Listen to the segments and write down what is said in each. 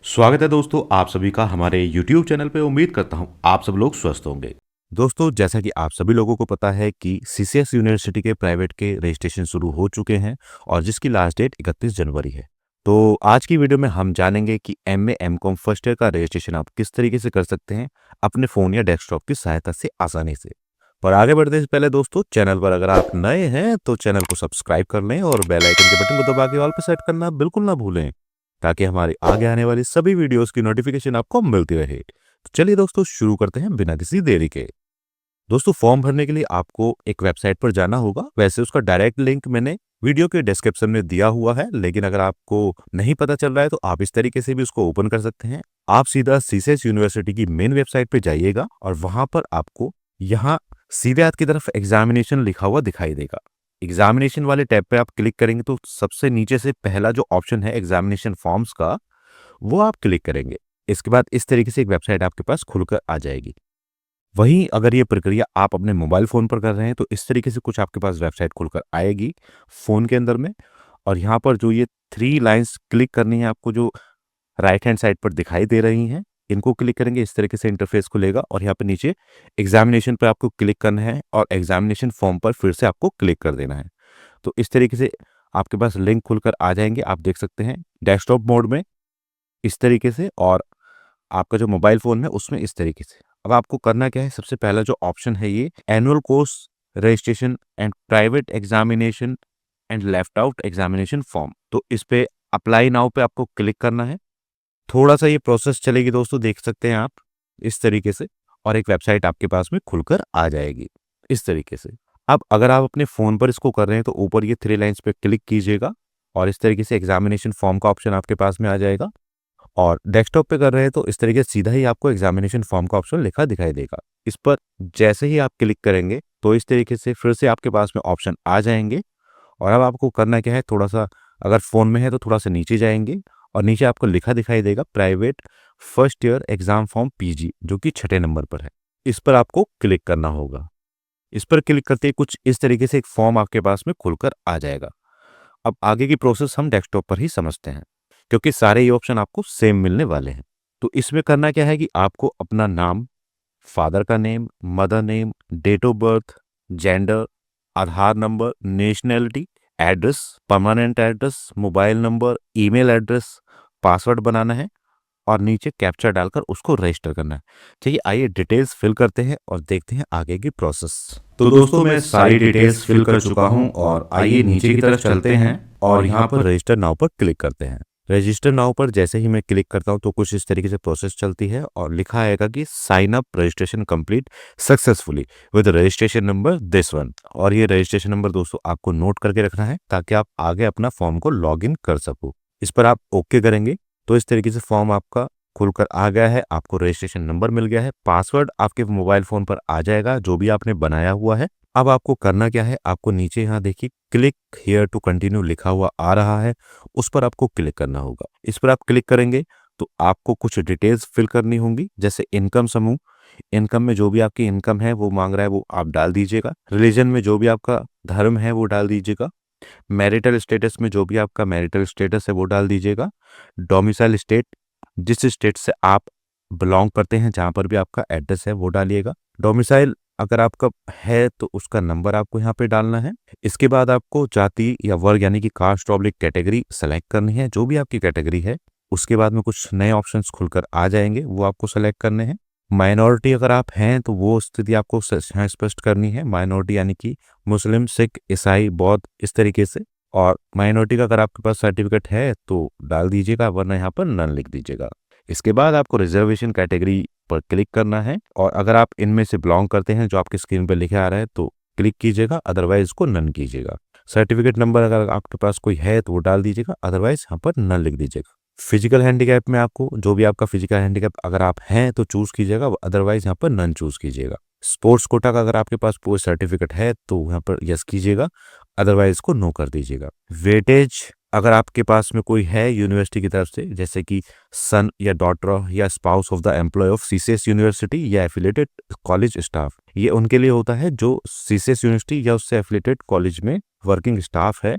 स्वागत है दोस्तों आप सभी का हमारे YouTube चैनल पे। उम्मीद करता हूँ आप सब लोग स्वस्थ होंगे। दोस्तों, जैसा कि आप सभी लोगों को पता है कि सीसीएस यूनिवर्सिटी के प्राइवेट के रजिस्ट्रेशन शुरू हो चुके हैं और जिसकी लास्ट डेट 31 जनवरी है। तो आज की वीडियो में हम जानेंगे कि एमए एमकॉम फर्स्ट ईयर का रजिस्ट्रेशन आप किस तरीके से कर सकते हैं अपने फ़ोन या डेस्कटॉप की सहायता से आसानी से। पर आगे बढ़ने से पहले दोस्तों, चैनल पर अगर आप नए हैं तो चैनल को सब्सक्राइब कर लें और बेल आइकन के बटन को दबा के ऑल पे सेट करना बिल्कुल ना भूलें, ताकि हमारी आगे आने वाली सभी वीडियोस की नोटिफिकेशन आपको मिलती रहे। तो चलिए दोस्तों, शुरू करते हैं बिना किसी देरी के। दोस्तों, फॉर्म भरने के लिए आपको एक वेबसाइट पर जाना होगा। वैसे उसका डायरेक्ट लिंक मैंने वीडियो के डिस्क्रिप्शन में दिया हुआ है, लेकिन अगर आपको नहीं पता चल रहा है तो आप इस तरीके से भी उसको ओपन कर सकते हैं। आप सीधा सीसेस यूनिवर्सिटी की मेन वेबसाइट पे जाइएगा और वहां पर आपको यहाँ सीधे हाथ की तरफ एग्जामिनेशन लिखा हुआ दिखाई देगा। एग्जामिनेशन वाले टैब पे आप क्लिक करेंगे तो सबसे नीचे से पहला जो ऑप्शन है एग्जामिनेशन फॉर्म्स का, वो आप क्लिक करेंगे। इसके बाद इस तरीके से एक वेबसाइट आपके पास खुलकर आ जाएगी। वहीं अगर ये प्रक्रिया आप अपने मोबाइल फ़ोन पर कर रहे हैं तो इस तरीके से कुछ आपके पास वेबसाइट खुलकर आएगी फ़ोन के अंदर में। और यहाँ पर जो ये 3 लाइन्स क्लिक करनी है आपको, जो राइट हैंड साइड पर दिखाई दे रही हैं, इनको क्लिक करेंगे, इस तरीके से इंटरफेस खुलेगा और यहाँ पे नीचे एग्जामिनेशन पे आपको क्लिक करना है और एग्जामिनेशन फॉर्म पर फिर से आपको क्लिक कर देना है। तो इस तरीके से आपके पास लिंक खुलकर आ जाएंगे। आप देख सकते हैं डेस्कटॉप मोड में इस तरीके से, और आपका जो मोबाइल फ़ोन है उसमें इस तरीके से। अब आपको करना क्या है, सबसे पहला जो ऑप्शन है ये annual course registration and private examination and left out examination form, तो इस पे अप्लाई नाउ पे आपको क्लिक करना है। थोड़ा-सा ये प्रोसेस चलेगी दोस्तों, देख सकते हैं आप इस तरीके से, और एक वेबसाइट आपके पास में खुलकर आ जाएगी इस तरीके से। अब अगर आप अपने फ़ोन पर इसको कर रहे हैं तो ऊपर ये 3 लाइन्स पे क्लिक कीजिएगा और इस तरीके से एग्जामिनेशन फॉर्म का ऑप्शन आपके पास में आ जाएगा। और डेस्कटॉप पे कर रहे हैं तो इस तरीके से सीधा ही आपको एग्जामिनेशन फॉर्म का ऑप्शन लिखा दिखाई देगा। इस पर जैसे ही आप क्लिक करेंगे तो इस तरीके से फिर से आपके पास में ऑप्शन आ जाएंगे। और अब आपको करना क्या है, थोड़ा-सा अगर फ़ोन में है तो थोड़ा-सा नीचे जाएँगे और नीचे आपको लिखा दिखाई देगा private first year exam form PG, जो कि 6ठे नंबर पर है। इस पर आपको क्लिक करना होगा। इस पर क्लिक करते ही कुछ इस तरीके से एक फॉर्म आपके पास में खुलकर आ जाएगा। अब आगे की प्रोसेस हम डेस्कटॉप पर ही समझते हैं, क्योंकि सारे ये ऑप्शन आपको सेम मिलने वाले हैं। तो इसमें करना क्या है कि आपको अपना नाम, फादर का name, mother name, date of birth, gender, Aadhaar number, nationality, address, permanent address, mobile number, email address, password बनाना है और नीचे कैप्चा डालकर उसको रजिस्टर करना है। चलिए आइए डिटेल्स फिल करते हैं और देखते हैं आगे की प्रोसेस। तो दोस्तों, मैं सारी डिटेल्स फिल कर चुका हूं और आइए नीचे की तरफ चलते हैं और यहाँ पर रजिस्टर नाउ पर क्लिक करते हैं। रजिस्टर नाउ पर जैसे ही मैं क्लिक करता हूं तो कुछ इस तरीके से प्रोसेस चलती है और लिखा आएगा कि sign up registration complete successfully with registration number this one. और ये रजिस्ट्रेशन नंबर दोस्तों आपको नोट करके रखना है ताकि आप आगे अपना फॉर्म को लॉग इन कर सको। इस पर आप ओके करेंगे तो इस तरीके से फॉर्म आपका खुलकर आ गया है। आपको रजिस्ट्रेशन नंबर मिल गया है, पासवर्ड आपके मोबाइल फोन पर आ जाएगा जो भी आपने बनाया हुआ है। अब आपको करना क्या है, आपको नीचे यहाँ देखिए क्लिक हियर टू कंटिन्यू लिखा हुआ आ रहा है, उस पर आपको क्लिक करना होगा। इस पर आप क्लिक करेंगे तो आपको कुछ डिटेल्स फिल करनी होंगी, जैसे इनकम समूह, इनकम में जो भी आपकी इनकम है वो मांग रहा है वो आप डाल दीजिएगा। रिलीजन में जो भी आपका धर्म है वो डाल दीजिएगा। मैरिटल स्टेटस में जो भी आपका मैरिटल स्टेटस है वो डाल दीजिएगा। डोमिसाइल स्टेट, जिस स्टेट से आप बिलोंग करते हैं, जहाँ पर भी आपका एड्रेस है वो डालिएगा। डोमिसाइल अगर आपका है तो उसका नंबर आपको यहाँ पे डालना है। इसके बाद आपको जाति या वर्ग यानी कि कास्ट ऑब्लिक कैटेगरी सेलेक्ट करनी है, जो भी आपकी कैटेगरी है। उसके बाद में कुछ नए ऑप्शंस खुलकर आ जाएंगे, वो आपको सेलेक्ट करने हैं। माइनॉरिटी अगर आप हैं तो वो स्थिति आपको यहाँ स्पष्ट करनी है। माइनॉरिटी यानी कि मुस्लिम, सिख, ईसाई, बौद्ध, इस तरीके से। और माइनॉरिटी का अगर आपके पास सर्टिफिकेट है तो डाल दीजिएगा, वरना यहाँ पर नन लिख दीजिएगा। इसके बाद आपको रिजर्वेशन कैटेगरी पर क्लिक करना है और अगर आप इनमें से बिलोंग करते हैं जो आपकी स्क्रीन पर लिखे आ रहा है तो क्लिक कीजिएगा, अदरवाइज इसको नन कीजिएगा। सर्टिफिकेट नंबर अगर आपके पास कोई है तो वो डाल दीजिएगा, अदरवाइज यहाँ पर नन लिख दीजिएगा। फिजिकल हैंडीकैप में आपको जो भी आपका फिजिकल हैंडीकैप अगर आप हैं तो चूज कीजिएगा, अदरवाइज यहाँ पर नन चूज कीजिएगा। स्पोर्ट्स कोटा का अगर आपके पास कोई सर्टिफिकेट है तो यहाँ पर यस कीजिएगा, अदरवाइज इसको नो कर दीजिएगा। वेटेज अगर आपके पास में कोई है यूनिवर्सिटी की तरफ से, जैसे कि सन या डॉटर या spouse of the employee of CCS university या एफिलेटेड कॉलेज स्टाफ, ये उनके लिए होता है जो सीसीएस यूनिवर्सिटी या उससे एफिलेटेड कॉलेज में वर्किंग स्टाफ है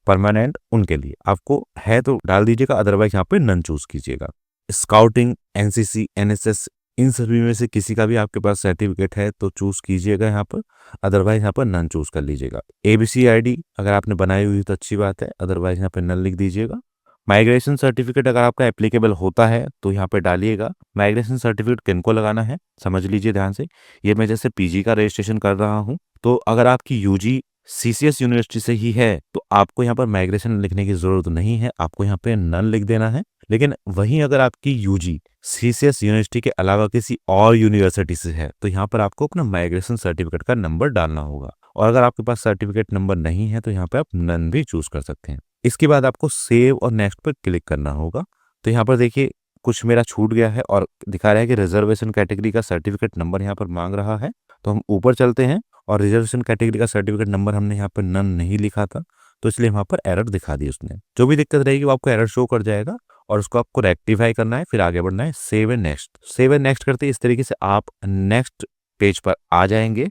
परमानेंट, उनके लिए। आपको है तो डाल दीजिएगा, अदरवाइज यहाँ पे नन चूज कीजिएगा। स्काउटिंग, एनसीसी, एनएसएस, इन सभी में से किसी का भी आपके पास सर्टिफिकेट है तो चूज कीजिएगा यहाँ पर, अदरवाइज यहाँ पर नन चूज कर लीजिएगा। एबीसी आईडी अगर आपने बनाई हुई तो अच्छी बात है, अदरवाइज यहाँ पर नन लिख दीजिएगा। माइग्रेशन सर्टिफिकेट अगर आपका एप्लीकेबल होता है तो यहाँ पे डालिएगा। माइग्रेशन सर्टिफिकेट किनको लगाना है समझ लीजिए ध्यान से। ये मैं जैसे पीजी का रजिस्ट्रेशन कर रहा हूँ, तो अगर आपकी यूजी सीसीएस यूनिवर्सिटी से ही है तो आपको यहाँ पर माइग्रेशन लिखने की जरूरत नहीं है, आपको यहाँ पे नन लिख देना है। लेकिन वहीं अगर आपकी यूजी सीसीएस यूनिवर्सिटी के अलावा किसी और यूनिवर्सिटी से है तो यहाँ पर आपको अपना माइग्रेशन सर्टिफिकेट का नंबर डालना होगा। और अगर आपके पास सर्टिफिकेट नंबर नहीं है तो यहाँ पे आप नन भी चूज कर सकते हैं। इसके बाद आपको सेव और नेक्स्ट पर क्लिक करना होगा। तो यहाँ पर देखिए कुछ मेरा छूट गया है और दिखा रहा है कि रिजर्वेशन कैटेगरी का सर्टिफिकेट नंबर यहाँ पर मांग रहा है। तो हम ऊपर चलते हैं और रिजर्वेशन कैटेगरी का सर्टिफिकेट नंबर हमने यहाँ पर नन नहीं लिखा था तो इसलिए वहाँ पर एरर दिखा दी उसने। जो भी दिक्कत रहेगी वो आपको एरर शो कर जाएगा और उसको आपको रेक्टिफाई करना है, फिर आगे बढ़ना है। Save and next, save and next करते इस तरीके से आप नेक्स्ट पेज पर आ जाएंगे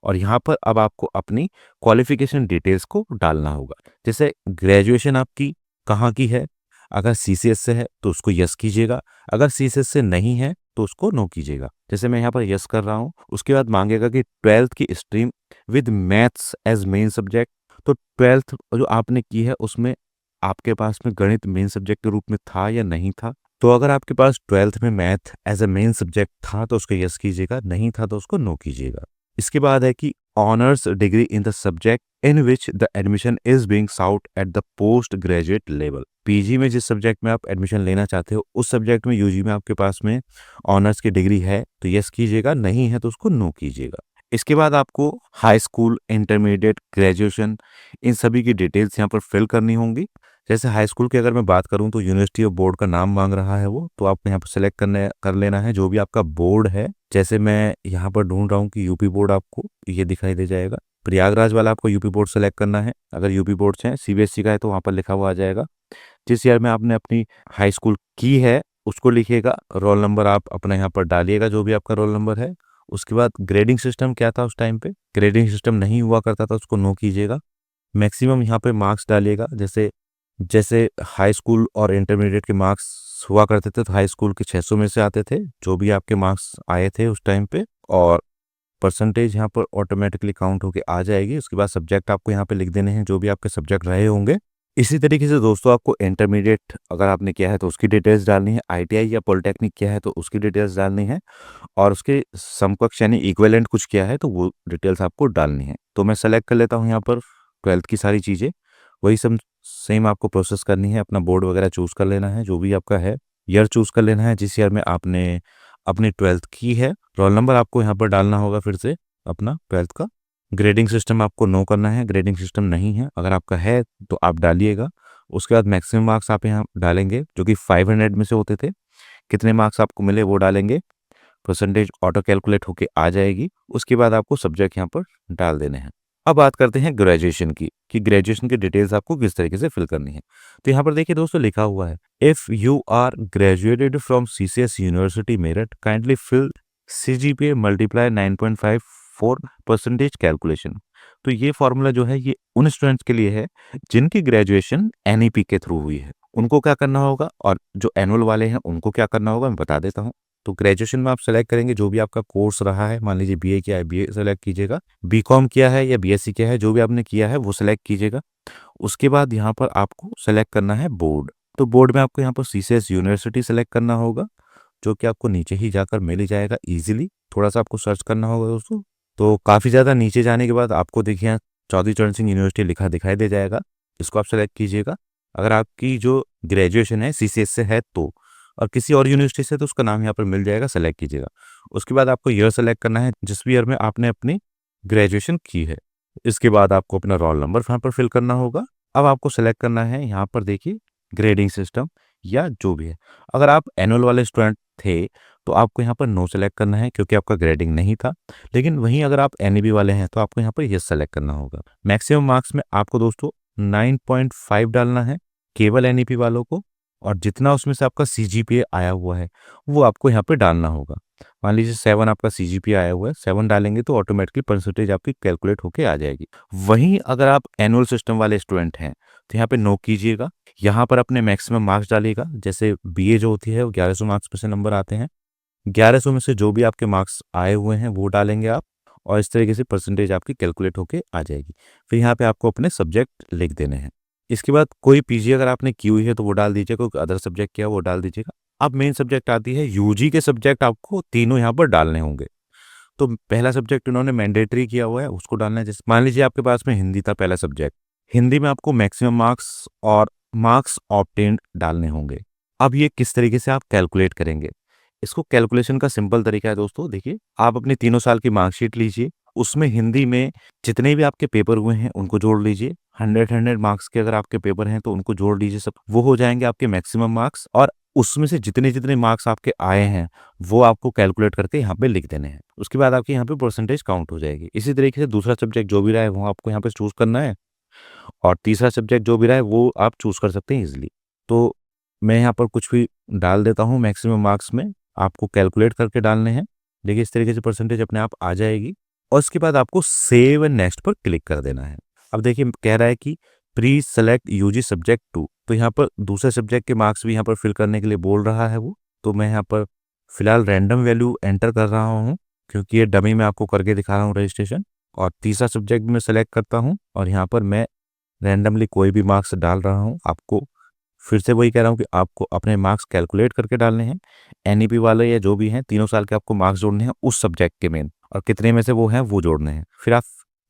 और यहाँ पर अब आपको अपनी क्वालिफिकेशन डिटेल्स को डालना होगा। जैसे ग्रेजुएशन आपकी कहाँ की है, अगर सीसीएस से है तो उसको यस कीजिएगा, अगर सीसीएस से नहीं है तो उसको नो कीजिएगा। जैसे मैं यहाँ पर यस कर रहा हूँ। उसके बाद मांगेगा कि 12th की stream with maths as main subject. तो 12th जो आपने की है उसमें आपके पास में गणित मेन सब्जेक्ट के रूप में था या नहीं था। तो अगर आपके पास 12th में math as a main subject था तो उसको यस कीजिएगा, नहीं था तो उसको नो कीजिएगा। इसके बाद है कि honours degree in the subject in which the admission is being sought at the post graduate level. PG में जिस सब्जेक्ट में आप एडमिशन लेना चाहते हो उस सब्जेक्ट में यूजी में आपके पास में ऑनर्स की डिग्री है तो यस कीजिएगा, नहीं है तो उसको नो कीजिएगा। इसके बाद आपको high school, intermediate, graduation in सभी की डिटेल्स यहाँ पर फिल करनी होंगी। जैसे हाई स्कूल की अगर मैं बात करूं तो यूनिवर्सिटी ऑफ बोर्ड का नाम मांग रहा है वो, तो आपको यहाँ पर सेलेक्ट कर लेना है जो भी आपका बोर्ड है। जैसे मैं यहाँ पर ढूंढ रहा हूँ कि यूपी बोर्ड, आपको ये दिखाई दे जाएगा। प्रयागराज वाला आपको यूपी बोर्ड सेलेक्ट करना है। अगर यूपी बोर्ड से सीबीएसई का है तो वहाँ पर लिखा हुआ आ जाएगा। जिस ईयर में आपने अपनी हाई स्कूल की है उसको लिखिएगा। रोल नंबर आप अपना यहाँ पर डालिएगा जो भी आपका रोल नंबर है। उसके बाद ग्रेडिंग सिस्टम क्या था उस टाइम पे, ग्रेडिंग सिस्टम नहीं हुआ करता था उसको नो कीजिएगा। मैक्सिमम यहाँ पे मार्क्स डालिएगा। जैसे जैसे हाई स्कूल और इंटरमीडिएट के मार्क्स हुआ करते थे तो हाई स्कूल के 600 में से आते थे जो भी आपके मार्क्स आए थे उस टाइम पे, और परसेंटेज यहाँ पर ऑटोमेटिकली काउंट होके आ जाएगी। उसके बाद सब्जेक्ट आपको यहाँ पे लिख देने हैं जो भी आपके सब्जेक्ट रहे होंगे। इसी तरीके से दोस्तों आपको इंटरमीडिएट अगर आपने किया है तो उसकी डिटेल्स डालनी है, आईटीआई या पॉलिटेक्निक किया है तो उसकी डिटेल्स डालनी है, और उसके समकक्ष यानी इक्विवेलेंट कुछ किया है तो वो डिटेल्स आपको डालनी है। तो मैं सेलेक्ट कर लेता हूँ यहाँ पर 12th की सारी चीज़ें। वही सब सेम आपको प्रोसेस करनी है। अपना बोर्ड वगैरह चूज़ कर लेना है जो भी आपका है, ईयर चूज़ कर लेना है जिस ईयर में आपने अपनी 12th की है। रोल नंबर आपको यहाँ पर डालना होगा फिर से अपना 12th का। ग्रेडिंग सिस्टम आपको नो करना है, ग्रेडिंग सिस्टम नहीं है, अगर आपका है तो आप डालिएगा। उसके बाद मैक्सिमम मार्क्स आप यहाँ डालेंगे जो कि 500 में से होते थे। कितने मार्क्स आपको मिले वो डालेंगे, परसेंटेज ऑटो कैलकुलेट होके आ जाएगी। उसके बाद आपको सब्जेक्ट यहाँ पर डाल देने हैं। अब बात करते हैं ग्रेजुएशन की कि ग्रेजुएशन की डिटेल्स आपको किस तरीके से फिल करनी है। तो यहाँ पर देखिए दोस्तों लिखा हुआ है, if you are graduated from CCS university Meerut kindly fill CGPA multiply 9.5 for percentage calculation. तो ये फॉर्मूला जो है ये उन स्टूडेंट्स के लिए है जिनकी ग्रेजुएशन एनईपी के थ्रू हुई है, उनको क्या करना होगा, और जो एनुअल वाले हैं उनको क्या करना होगा मैं बता देता हूँ। तो ग्रेजुएशन में आप सेलेक्ट करेंगे जो भी आपका कोर्स रहा है, मान लीजिए बीए किया है बीए सेलेक्ट कीजिएगा, बीकॉम किया है या बीएससी किया है जो भी आपने किया है वो सेलेक्ट कीजिएगा। उसके बाद यहाँ पर आपको सेलेक्ट करना है बोर्ड। तो बोर्ड में आपको यहाँ पर सीसीएस यूनिवर्सिटी सेलेक्ट करना होगा जो कि आपको नीचे ही जाकर मिल ही जाएगा इजीली। थोड़ा सा आपको सर्च करना होगा दोस्तों। तो काफ़ी ज़्यादा नीचे जाने के बाद आपको देखिए यहाँ चौधरी चरण सिंह यूनिवर्सिटी लिखा दिखाई दे जाएगा, इसको आप सेलेक्ट कीजिएगा। अगर आपकी जो ग्रेजुएशन है सीसीएस से है तो, और किसी और यूनिवर्सिटी से तो उसका नाम यहाँ पर मिल जाएगा, सेलेक्ट कीजिएगा। उसके बाद आपको ईयर सेलेक्ट करना है जिस भी ईयर में आपने अपनी ग्रेजुएशन की है। इसके बाद आपको अपना रोल नंबर यहाँ पर फिल करना होगा। अब आपको सेलेक्ट करना है यहाँ पर देखिए ग्रेडिंग सिस्टम या जो भी है। अगर आप एनुअल वाले स्टूडेंट थे तो आपको यहाँ पर नो सेलेक्ट करना है क्योंकि आपका ग्रेडिंग नहीं था। लेकिन वहीं अगर आप एनईबी वाले हैं तो आपको यहाँ पर यस सेलेक्ट करना होगा। मैक्सिमम मार्क्स में आपको दोस्तों 9.5 डालना है केवल एनईपी वालों को, और जितना उसमें से आपका सीजीपीए आया हुआ है वो आपको यहाँ पे डालना होगा। मान लीजिए 7 आपका सीजीपीए आया हुआ है, 7 डालेंगे तो ऑटोमेटिकली परसेंटेज आपकी कैलकुलेट होके आ जाएगी। वहीं अगर आप एनुअल सिस्टम वाले स्टूडेंट हैं तो यहाँ पे नो कीजिएगा, यहाँ पर अपने मैक्सिमम मार्क्स डालिएगा। जैसे बीए जो होती है वो 1100 मार्क्स पे से नंबर आते हैं, 1100 में से जो भी आपके मार्क्स आए हुए हैं वो डालेंगे आप, और इस तरीके से परसेंटेज आपकी कैलकुलेट होके आ जाएगी। फिर यहाँ पे आपको अपने सब्जेक्ट लिख देने हैं। इसके बाद कोई पीजी अगर आपने की हुई है तो वो डाल दीजिएगा, कोई अदर सब्जेक्ट किया वो डाल दीजिएगा। अब मेन सब्जेक्ट आती है यूजी के सब्जेक्ट, आपको तीनों यहाँ पर डालने होंगे। तो पहला सब्जेक्ट उन्होंने मैंडेटरी किया हुआ है, उसको डालना है। जैसे मान लीजिए आपके पास में हिंदी था पहला सब्जेक्ट, हिंदी में आपको मैक्सिमम मार्क्स और मार्क्स ऑब्टेन्ड डालने होंगे। अब ये किस तरीके से आप कैलकुलेट करेंगे, इसको कैलकुलेशन का सिंपल तरीका है दोस्तों। देखिए, आप अपनी तीनों साल की मार्कशीट लीजिए, उसमें हिंदी में जितने भी आपके पेपर हुए हैं उनको जोड़ लीजिए। 100 मार्क्स के अगर आपके पेपर हैं तो उनको जोड़ लीजिए, सब वो हो जाएंगे आपके मैक्सिमम मार्क्स। और उसमें से जितने जितने मार्क्स आपके आए हैं वो आपको कैलकुलेट करके यहाँ पे लिख देने हैं। उसके बाद आपके यहाँ पे परसेंटेज काउंट हो जाएगी। इसी तरीके से दूसरा सब्जेक्ट जो भी रहा है वो आपको यहाँ पे चूज करना है, और तीसरा सब्जेक्ट जो भी रहा है वो आप चूज कर सकते हैं इजिली। तो मैं यहाँ पर कुछ भी डाल देता हूँ मैक्सिमम मार्क्स में, आपको कैलकुलेट करके डालने हैं। देखिए इस तरीके से परसेंटेज अपने आप आ जाएगी, और उसके बाद आपको सेव एंड नेक्स्ट पर क्लिक कर देना है। अब देखिए कह रहा है कि प्री सेलेक्ट यूजी सब्जेक्ट 2, तो यहाँ पर दूसरे सब्जेक्ट के मार्क्स भी यहाँ पर फिल करने के लिए बोल रहा है वो। तो मैं यहाँ पर फिलहाल रैंडम वैल्यू एंटर कर रहा हूँ, क्योंकि ये डमी में आपको करके दिखा रहा हूँ रजिस्ट्रेशन। और तीसरा सब्जेक्ट भी मैं सेलेक्ट करता हूँ, और यहाँ पर मैं रैंडमली कोई भी मार्क्स डाल रहा हूँ। आपको फिर से वही कह रहा हूँ कि आपको अपने मार्क्स कैलकुलेट करके डालने हैं। एनईपी वाले या जो भी हैं, तीनों साल के आपको मार्क्स जोड़ने हैं उस सब्जेक्ट के मेन, और कितने में से वो हैं वो जोड़ने हैं। फिर आप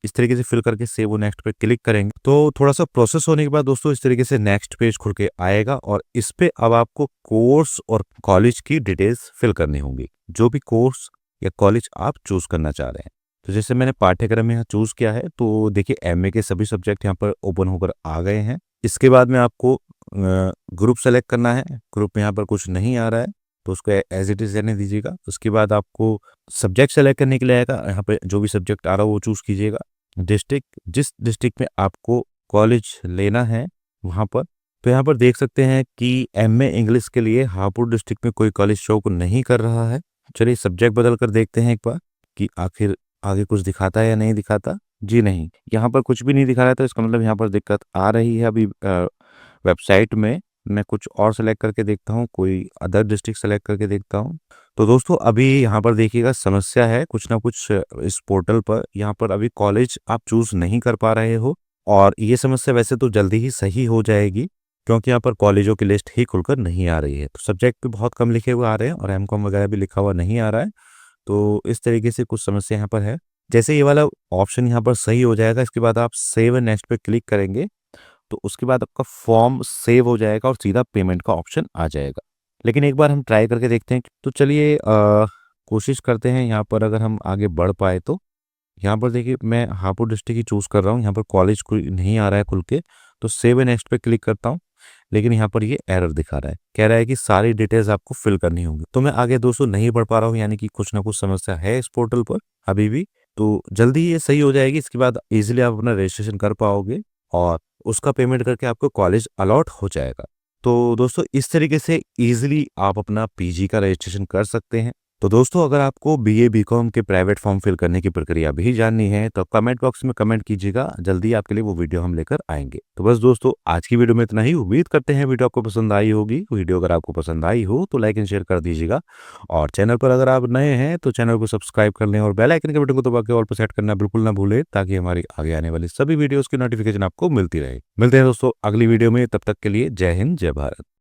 इस तरीके से फिल करके सेव और नेक्स्ट पे क्लिक करेंगे तो थोड़ा सा प्रोसेस होने के बाद दोस्तों इस तरीके से नेक्स्ट पेज खुल के आएगा, और इस पे अब आपको कोर्स और कॉलेज की डिटेल्स फिल करनी होंगी, जो भी कोर्स या कॉलेज आप चूज करना चाह रहे हैं। तो जैसे मैंने पाठ्यक्रम यहाँ चूज किया है, तो देखिए एमए के सभी सब्जेक्ट यहाँ पर ओपन होकर आ गए हैं। इसके बाद में आपको ग्रुप सेलेक्ट करना है। ग्रुप में यहाँ पर कुछ नहीं आ रहा है तो उसको एज इट इज रहने दीजिएगा। उसके बाद आपको सब्जेक्ट सेलेक्ट करने के लिए आएगा, यहाँ पे जो भी सब्जेक्ट आ रहा हो वो चूज कीजिएगा। डिस्ट्रिक्ट, जिस डिस्ट्रिक्ट में आपको कॉलेज लेना है वहाँ पर, तो यहाँ पर देख सकते हैं कि एमए इंग्लिश के लिए हापुड़ डिस्ट्रिक्ट में कोई कॉलेज शो को नहीं कर रहा है। चलिए सब्जेक्ट बदल कर देखते हैं एक बार कि आखिर आगे कुछ दिखाता है या नहीं दिखाता। जी नहीं, यहाँ पर कुछ भी नहीं दिखा रहा है, तो इसका मतलब यहाँ पर दिक्कत आ रही है। अभी वेबसाइट में मैं कुछ और सेलेक्ट करके देखता हूँ, कोई अदर डिस्ट्रिक्ट सेलेक्ट करके देखता हूँ। तो दोस्तों अभी यहाँ पर देखिएगा समस्या है कुछ ना कुछ इस पोर्टल पर। यहाँ पर अभी कॉलेज आप चूज नहीं कर पा रहे हो, और ये समस्या वैसे तो जल्दी ही सही हो जाएगी, क्योंकि यहाँ पर कॉलेजों की लिस्ट ही खुलकर नहीं आ रही है। तो सब्जेक्ट भी बहुत कम लिखे हुए आ रहे हैं, और एमकॉम वगैरह भी लिखा हुआ नहीं आ रहा है। तो इस तरीके से कुछ समस्या यहाँ पर है। जैसे ये वाला ऑप्शन यहाँ पर सही हो जाएगा, इसके बाद आप सेव एंड नेक्स्ट पे क्लिक करेंगे तो उसके बाद आपका फॉर्म सेव हो जाएगा और सीधा पेमेंट का ऑप्शन आ जाएगा। लेकिन एक बार हम ट्राई करके देखते हैं। तो चलिए कोशिश करते हैं यहाँ पर अगर हम आगे बढ़ पाए तो। यहाँ पर देखिए मैं हापुड़ डिस्ट्रिक्ट ही चूज कर रहा हूँ, यहाँ पर कॉलेज कोई नहीं आ रहा है खुल के, तो सेव एंड नेक्स्ट पे क्लिक करता हूँ। लेकिन यहाँ पर ये एरर दिखा रहा है, कह रहा है कि सारी डिटेल्स आपको फिल करनी होंगी। तो मैं आगे दोस्तों नहीं बढ़ पा रहा हूँ, यानी कि कुछ ना कुछ समस्या है इस पोर्टल पर अभी भी। तो जल्दी ये सही हो जाएगी, इसके बाद इजीली आप अपना रजिस्ट्रेशन कर पाओगे और उसका पेमेंट करके आपको कॉलेज अलॉट हो जाएगा। तो दोस्तों इस तरीके से इजीली आप अपना पीजी का रजिस्ट्रेशन कर सकते हैं। तो दोस्तों अगर आपको बीए बीकॉम के प्राइवेट फॉर्म फिल करने की प्रक्रिया भी जाननी है तो कमेंट बॉक्स में कमेंट कीजिएगा, जल्दी आपके लिए वो वीडियो हम लेकर आएंगे। तो बस दोस्तों आज की वीडियो में इतना ही। उम्मीद करते हैं वीडियो आपको पसंद आई होगी। वीडियो अगर आपको पसंद आई हो तो लाइक एंड शेयर कर दीजिएगा, और चैनल पर अगर आप नए हैं तो चैनल को सब्सक्राइब कर लें और बेल आइकन के बटन को दबा के ऑल पर सेट करना बिल्कुल ना भूलें, ताकि हमारी आगे आने वाली सभी वीडियोस की नोटिफिकेशन आपको मिलती रहे। मिलते हैं दोस्तों अगली वीडियो में, तब तक के लिए जय हिंद जय भारत।